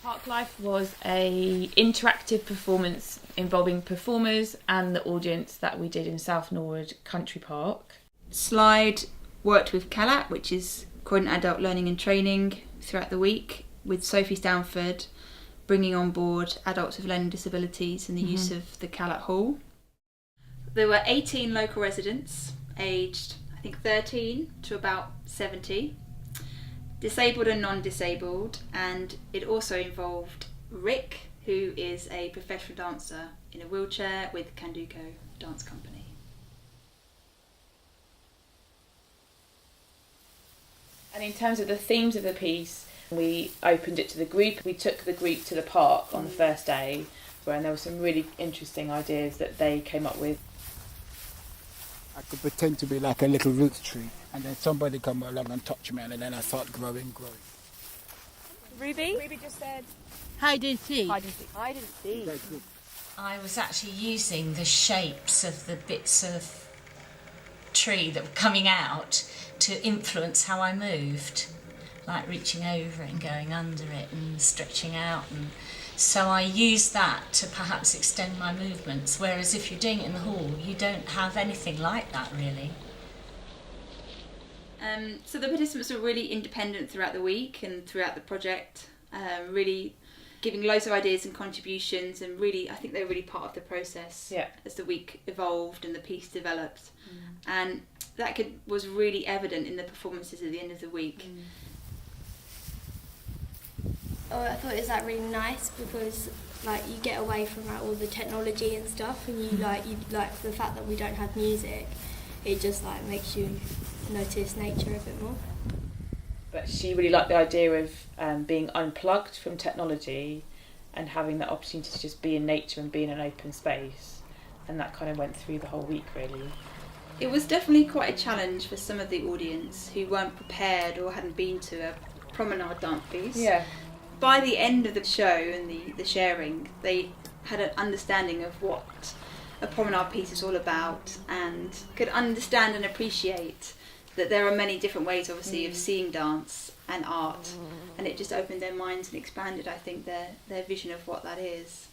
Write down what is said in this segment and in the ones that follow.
Park Life was an interactive performance involving performers and the audience that we did in South Norwood Country Park. SLiDE worked with CALAT, which is Croydon Adult Learning and Training, throughout the week, with Sophie Standford bringing on board adults with learning disabilities and the use of the CALAT hall. There were 18 local residents, aged I think 13 to about 70, disabled and non-disabled, and it also involved Rick, who is a professional dancer in a wheelchair with Coldicott Dance Company. And in terms of the themes of the piece, we opened it to the group. We took the group to the park on the first day, and there were some really interesting ideas that they came up with. I could pretend to be like a little roots tree, and then somebody come along and touch me, and then I start growing. Ruby? Ruby just said... Hide and seek. Hide and seek. Hide and seek. I was actually using the shapes of the bits of tree that were coming out to influence how I moved, like reaching over it and going under it and stretching out, and so I used that to perhaps extend my movements, whereas if you're doing it in the hall you don't have anything like that really. So the participants were really independent throughout the week and throughout the project, really giving loads of ideas and contributions, and really I think they were really part of the process as the week evolved and the piece developed. And that was really evident in the performances at the end of the week. Oh, I thought it was really nice because you get away from all the technology and stuff, and you like the fact that we don't have music. It just makes you notice nature a bit more. But she really liked the idea of being unplugged from technology and having that opportunity to just be in nature and be in an open space, and that kind of went through the whole week really. It was definitely quite a challenge for some of the audience who weren't prepared or hadn't been to a promenade dance piece. Yeah. By the end of the show and the sharing, they had an understanding of what a promenade piece is all about and could understand and appreciate that there are many different ways, obviously, of seeing dance and art, and it just opened their minds and expanded, I think, their vision of what that is.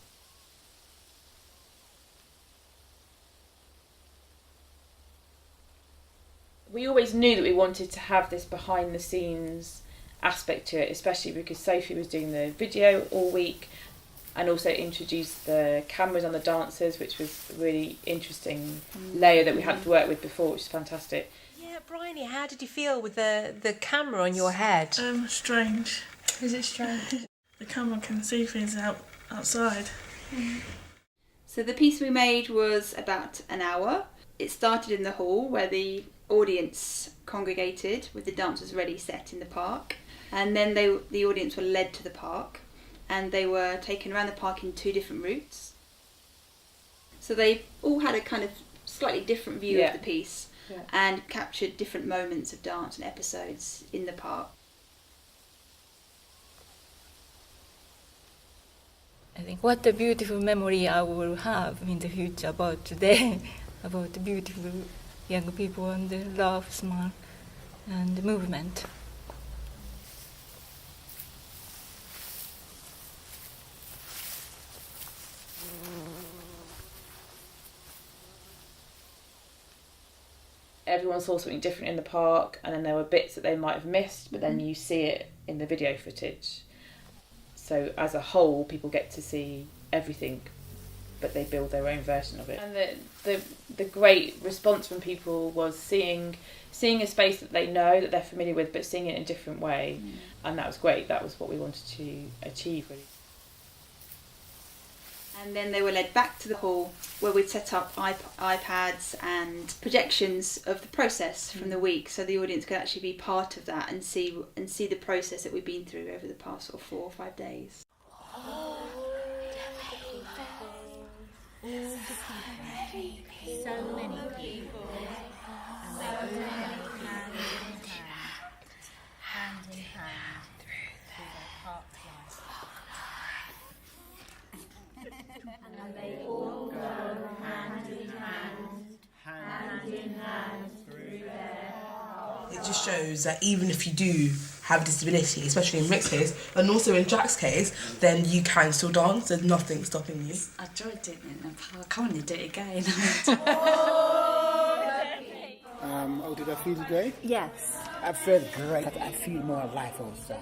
We always knew that we wanted to have this behind the scenes aspect to it, especially because Sophie was doing the video all week and also introduced the cameras on the dancers, which was a really interesting layer that we hadn't worked with before, which is fantastic. Yeah, Bryony, how did you feel with the camera on your head? Strange. Is it strange? The camera can see things outside. So the piece we made was about an hour. It started in the hall where the audience congregated with the dancers ready set in the park, and then the audience were led to the park, and they were taken around the park in 2 different routes. So they all had a kind of slightly different view of the piece and captured different moments of dance and episodes in the park. I think what a beautiful memory I will have in the future about today, about the beautiful young people and the love, smile, and the movement. Everyone saw something different in the park, and then there were bits that they might have missed, but then you see it in the video footage. So as a whole, people get to see everything, but they build their own version of it. And the great response from people was seeing a space that they know, that they're familiar with, but seeing it in a different way. And that was great. That was what we wanted to achieve, really. And then they were led back to the hall where we'd set up iPads and projections of the process from the week, so the audience could actually be part of that and see the process that we've been through over the past 4 or 5 days. So many people. And they all went hand in hand through the park life. And they all go hand in hand through their It just shows that even if you do have a disability, especially in Rick's case, and also in Jack's case, then you can still dance. There's nothing stopping you. I enjoyed doing it in the park. I want to do it again. Did I feel great? Yes. I felt great. I feel more alive outside.